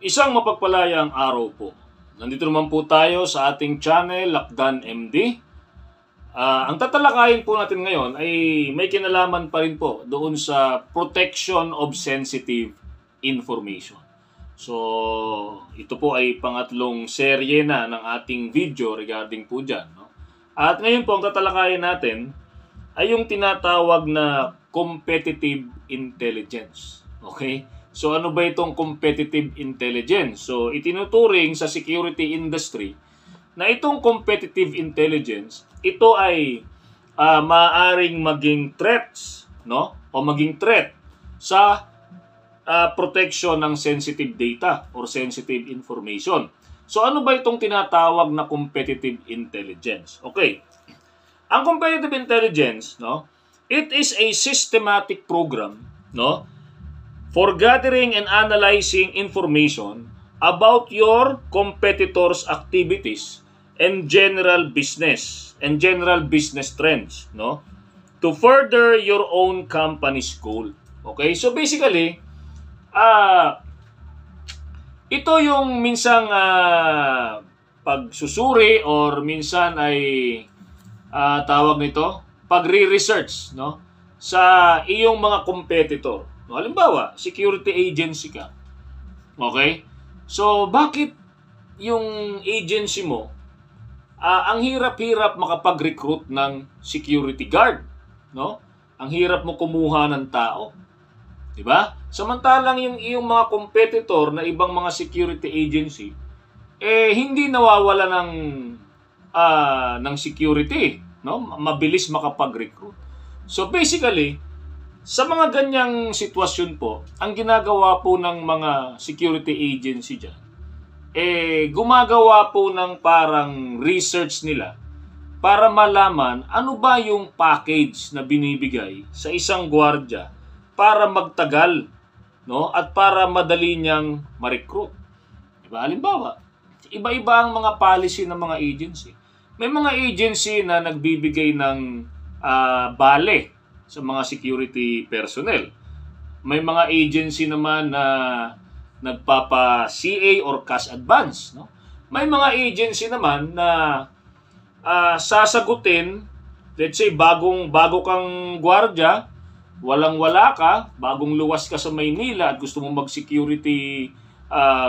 Isang mapagpalayang araw po. Nandito naman po tayo sa ating channel, Lakdan MD. Ang tatalakayin po natin ngayon ay may kinalaman pa rin po doon sa protection of sensitive information. So, ito po ay pangatlong serye na ng ating video regarding po dyan. No? At ngayon po, ang tatalakayin natin ay yung tinatawag na competitive intelligence. Okay? So, ano ba itong competitive intelligence? So, itinuturing sa security industry na itong competitive intelligence, ito ay maaaring maging threats, no? O maging threat sa protection ng sensitive data or sensitive information. So, ano ba itong tinatawag na competitive intelligence? Okay. Ang competitive intelligence, no? It is a systematic program, no? For gathering and analyzing information about your competitors' activities and general business trends, no? To further your own company's goal. Okay? So basically, ito yung minsang pagsusuri or minsan ay tawag nito, pagre-research, no? Sa iyong mga competitor. No, halimbawa, security agency ka. Okay? So, bakit yung agency mo, ang hirap-hirap makapag-recruit ng security guard? No? Ang hirap mo kumuha ng tao. Diba? Samantalang yung iyong mga competitor na ibang mga security agency, hindi nawawala ng security. No? Mabilis makapag-recruit. So, basically, sa mga ganyang sitwasyon po, ang ginagawa po ng mga security agency dyan, gumagawa po ng parang research nila para malaman ano ba yung package na binibigay sa isang gwardiya para magtagal, no? At para madali niyang ma-recruit. Diba? Halimbawa, iba-iba ang mga policy ng mga agency. May mga agency na nagbibigay ng bale sa mga security personnel. May mga agency naman na nagpapa-CA or cash advance. No? May mga agency naman na sasagutin, let's say, bago kang gwardiya, walang-wala ka, bagong luwas ka sa Maynila at gusto mong mag-security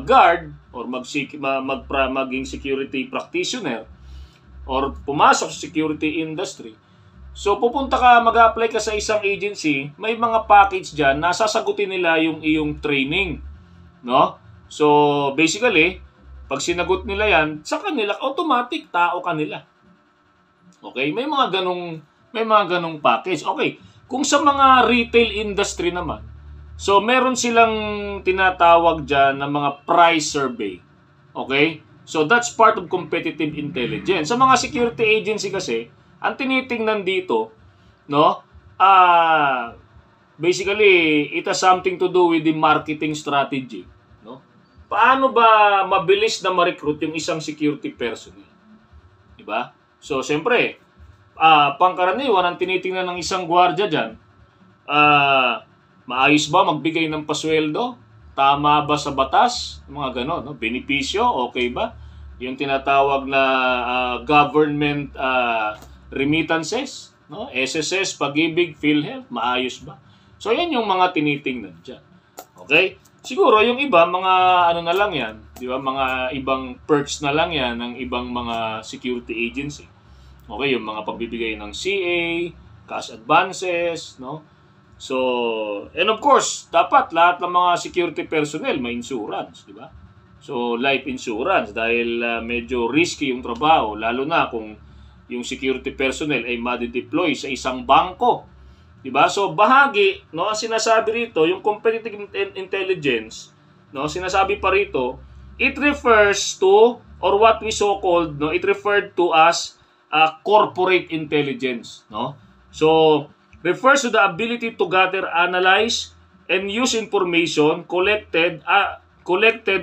guard or maging security practitioner or pumasok sa security industry. So, pupunta ka, mag-apply ka sa isang agency, may mga package dyan na sasagutin nila yung iyong training. No? So, basically, pag sinagot nila yan, sa kanila, automatic, tao kanila. Okay? May mga ganong package. Okay. Kung sa mga retail industry naman, so, meron silang tinatawag dyan na mga price survey. Okay? So, that's part of competitive intelligence. Sa mga security agency kasi, ang tinitingnan dito, no? Basically, it has something to do with the marketing strategy, no? Paano ba mabilis na ma-recruit yung isang security personnel? Di ba? So, siyempre, pangkaraniwan ang tinitingnan ng isang gwardiya diyan, maayos ba magbigay ng pasweldo? Tama ba sa batas? Mga ganon, no? Benepisyo, okay ba? Yung tinatawag na government remittances, no? SSS, Pag-ibig, PhilHealth, maayos ba? So, yan yung mga tinitingnan dyan. Okay? Siguro, yung iba, mga ano na lang yan, di ba? Mga ibang perks na lang yan ng ibang mga security agency. Okay? Yung mga pagbibigay ng CA, cash advances, no? So, and of course, dapat lahat ng mga security personnel may insurance, di ba? So, life insurance dahil medyo risky yung trabaho, lalo na kung yung security personnel ay ma-deploy sa isang bangko. Diba? So, bahagi, no, ang sinasabi rito, yung competitive intelligence, no, sinasabi pa rito, it refers to, or what we so-called, no, it referred to as corporate intelligence. No? So, refers to the ability to gather, analyze, and use information collected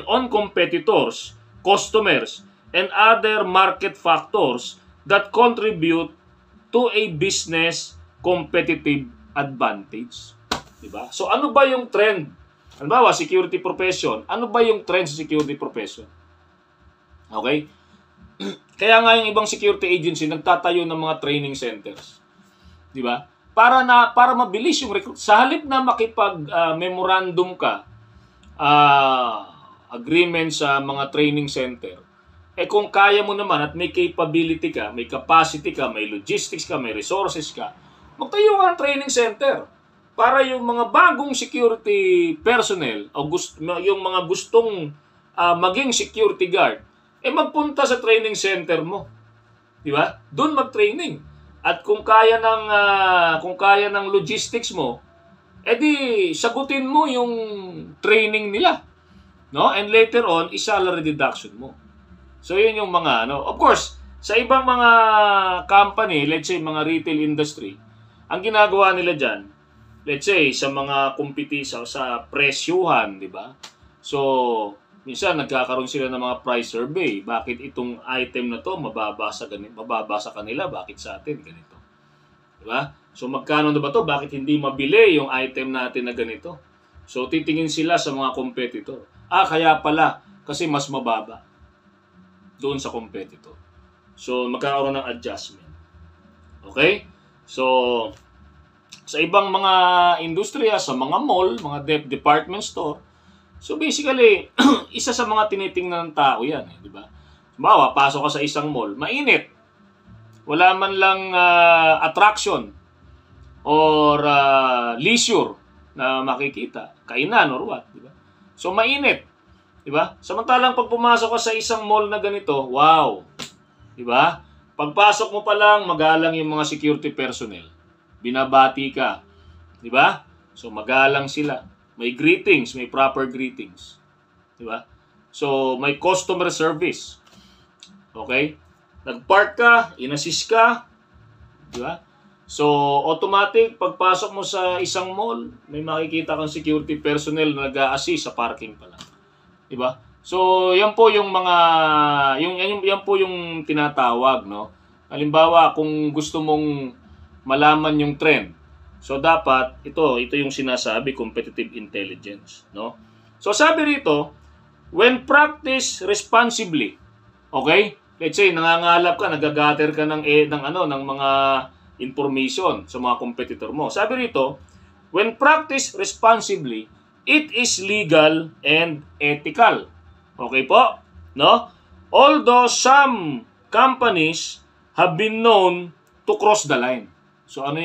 on competitors, customers, and other market factors that contribute to a business competitive advantage. Diba? So, ano ba yung trend Halimbawa, security profession. Ano ba yung trend sa security profession? Okay? Kaya nga yung ibang security agency nagtatayo ng mga training centers. Di ba? Para mabilis yung recruit. Sa halip na makipag-memorandum ka, agreement sa mga training center, kung kaya mo naman at may capability ka, may capacity ka, may logistics ka, may resources ka, magtayo ka ng training center para yung mga bagong security personnel o yung mga gustong maging security guard, magpunta sa training center mo. Di ba? Doon mag-training. At kung kaya ng logistics mo, edi sagutin mo yung training nila. No? And later on, salary deduction mo. So, yun yung mga, of course, sa ibang mga company, let's say, mga retail industry, ang ginagawa nila dyan, let's say, sa mga sa presyuhan, di ba? So, minsan, nagkakaroon sila ng mga price survey. Bakit itong item na to mababa sa kanila? Bakit sa atin ganito? Di ba? So, magkano na ba to? Bakit hindi mabili yung item natin na ganito? So, titingin sila sa mga competitor. Kaya pala, kasi mas mababa doon sa competitor. So, magkakaroon ng adjustment. Okay? So, sa ibang mga industriya, sa mga mall, mga department store, so basically, isa sa mga tinitingnan ng tao yan. Di ba? Halimbawa, pasok ka sa isang mall, mainit. Wala man lang attraction or leisure na makikita. Kainan or what. Di ba? So, mainit. Diba? Samantalang pag pumasok ka sa isang mall na ganito, wow! Diba? Pagpasok mo pa lang, magalang yung mga security personnel. Binabati ka. Diba? So, magalang sila. May greetings, may proper greetings. Diba? So, may customer service. Okay? Nag-park ka, in-assist ka. Diba? So, automatic, pagpasok mo sa isang mall, may makikita kang security personnel na nag-a-assist sa parking pa lang. Diba? So, yan po yung mga yan po yung tinatawag, no? Halimbawa, kung gusto mong malaman yung trend. So, dapat ito yung sinasabi, competitive intelligence, no? So, sabi rito, when practiced responsibly. Okay? Let's say nangangalap ka, nagagather ka ng mga information sa mga competitor mo. Sabi rito, when practiced responsibly, it is legal and ethical. Okay po? No? Although some companies have been known to cross the line. So ano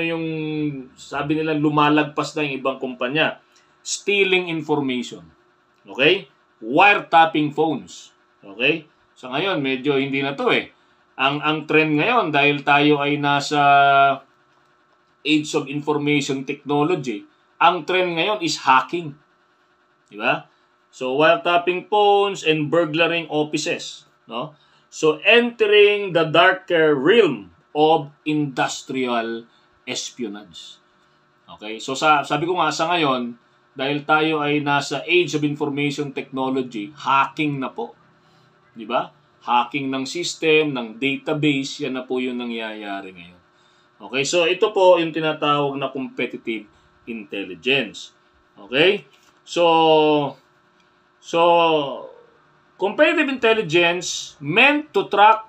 yung sabi nila lumalagpas na yung ibang kumpanya? Stealing information. Okay? Wiretapping phones. Okay? So ngayon medyo hindi na to eh. Ang trend ngayon dahil tayo ay nasa age of information technology, ang trend ngayon is hacking. Di ba? So, wiretapping phones and burglaring offices. No? So, entering the darker realm of industrial espionage. Okay? So, sabi ko nga sa ngayon, dahil tayo ay nasa age of information technology, hacking na po. Di ba? Hacking ng system, ng database, yan na po yung nangyayari ngayon. Okay? So, ito po yung tinatawag na competitive intelligence. Okay? So competitive intelligence meant to track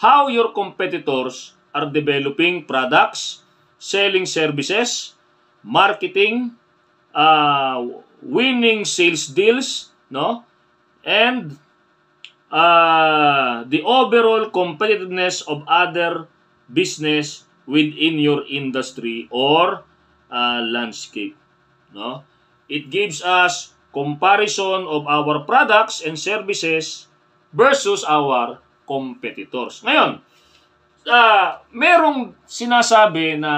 how your competitors are developing products, selling services, marketing, winning sales deals, no? And the overall competitiveness of other business within your industry or landscape, no? It gives us comparison of our products and services versus our competitors. Ngayon, merong sinasabi na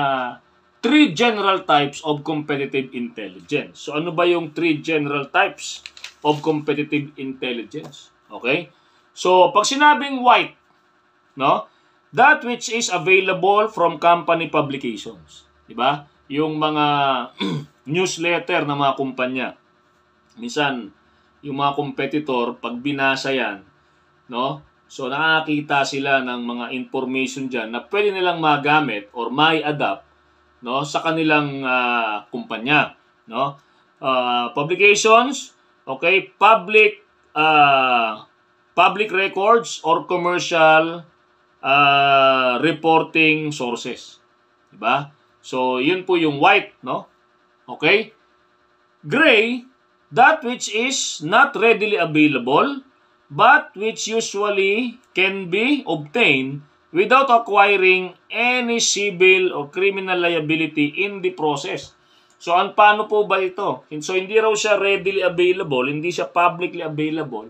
3 general types of competitive intelligence. So ano ba yung 3 general types of competitive intelligence? Okay? So pag sinabing white, no? That which is available from company publications, 'di ba? Yung mga newsletter ng mga kumpanya. Minsan, yung mga competitor, pag binasa yan, no? So, nakakita sila ng mga information dyan na pwede nilang magamit or mai-adapt, no? Sa kanilang kumpanya, no? publications, okay, public records or commercial reporting sources. Diba? So, yun po yung white, no? Okay? Gray, that which is not readily available, but which usually can be obtained without acquiring any civil or criminal liability in the process. So, paano po ba ito? So, hindi raw siya readily available, hindi siya publicly available,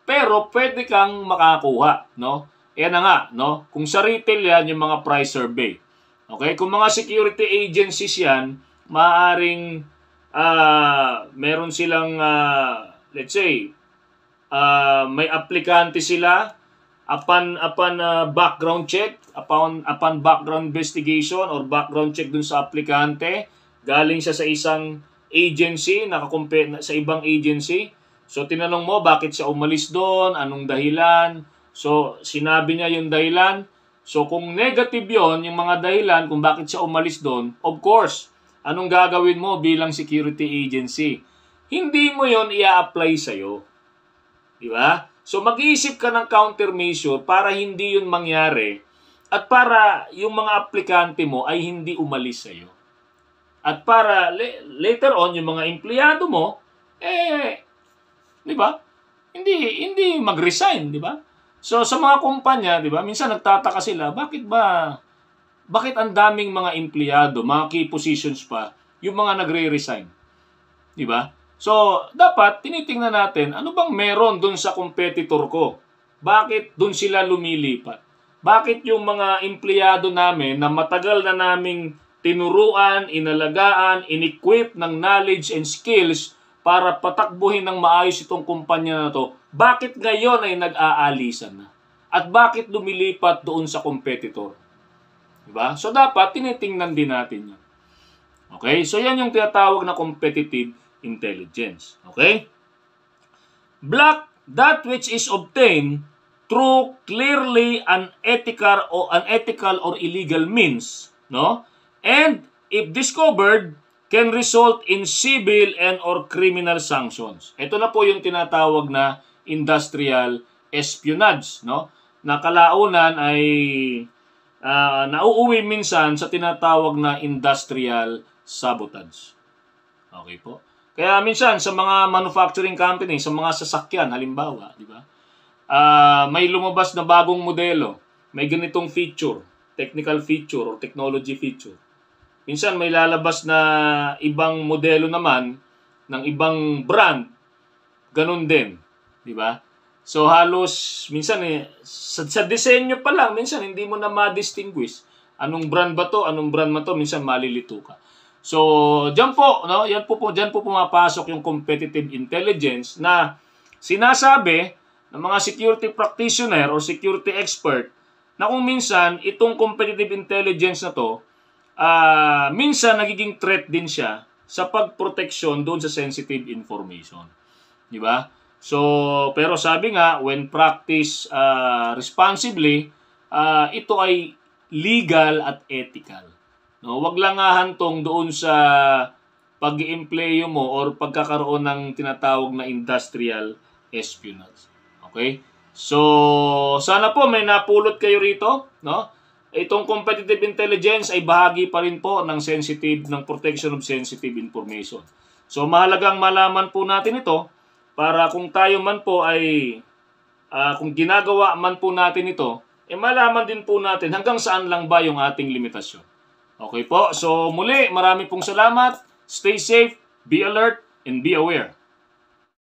pero pwede kang makakuha, no? Yan na nga, no? Kung sa retail yan, yung mga price survey. Okay? Kung mga security agencies yan, maaaring meron silang, let's say, may aplikante sila, upon background check, upon background investigation or background check dun sa aplikante, galing siya sa isang agency, nakakompare sa ibang agency. So, tinanong mo, bakit siya umalis doon? Anong dahilan? So, sinabi niya yung dahilan. So, kung negative yon yung mga dahilan kung bakit siya umalis doon, of course, anong gagawin mo bilang security agency? Hindi mo yon i-apply sa'yo. Di ba? So, mag-iisip ka ng countermeasure para hindi yun mangyari at para yung mga aplikante mo ay hindi umalis sa'yo. At para later on, yung mga empleyado mo, di ba? Hindi mag-resign, di ba? So, sa mga kumpanya, di ba, minsan nagtataka sila, bakit ang daming mga empleyado, mga key positions pa, yung mga nagre-resign? Di ba? So, dapat tinitingnan natin, ano bang meron dun sa competitor ko? Bakit dun sila lumilipat? Bakit yung mga empleyado namin na matagal na naming tinuruan, inalagaan, in-equip ng knowledge and skills para patakbuhin ng maayos itong kumpanya na to, bakit ngayon ay nag-aalisan na? At bakit lumilipat doon sa competitor? Diba? So, dapat tinitingnan din natin yan. Okay? So, yan yung tinatawag na competitive intelligence. Okay? Block that which is obtained through clearly unethical or illegal means, no? And if discovered, can result in civil and or criminal sanctions. Ito na po yung tinatawag na industrial espionage, no? Na kalaunan ay nauuwi minsan sa tinatawag na industrial sabotage. Okay po? Kaya minsan sa mga manufacturing company, sa mga sasakyan, halimbawa, di ba? May lumabas na bagong modelo, may ganitong feature, technical feature or technology feature. Minsan may lalabas na ibang modelo naman ng ibang brand, ganun din, di ba? So halos minsan sa disenyo pa lang minsan hindi mo na ma-distinguish anong brand ba to, anong brand man to, minsan malilito ka. So diyan po, no, diyan po pumapasok yung competitive intelligence na sinasabi ng mga security practitioner or security expert na kung minsan itong competitive intelligence na to minsan nagiging threat din siya sa pagproteksyon doon sa sensitive information. Di ba? So, pero sabi nga, when practiced responsibly, ito ay legal at ethical. No, wag lang hantong doon sa pag-i-employ mo or pagkakaroon ng tinatawag na industrial espionage. Okay? So, sana po may napulot kayo rito, no? Itong competitive intelligence ay bahagi pa rin po ng protection of sensitive information. So, mahalagang malaman po natin ito para kung tayo man po ay, kung ginagawa man po natin ito, malaman din po natin hanggang saan lang ba yung ating limitasyon. Okay po? So, muli, marami pong salamat. Stay safe, be alert, and be aware.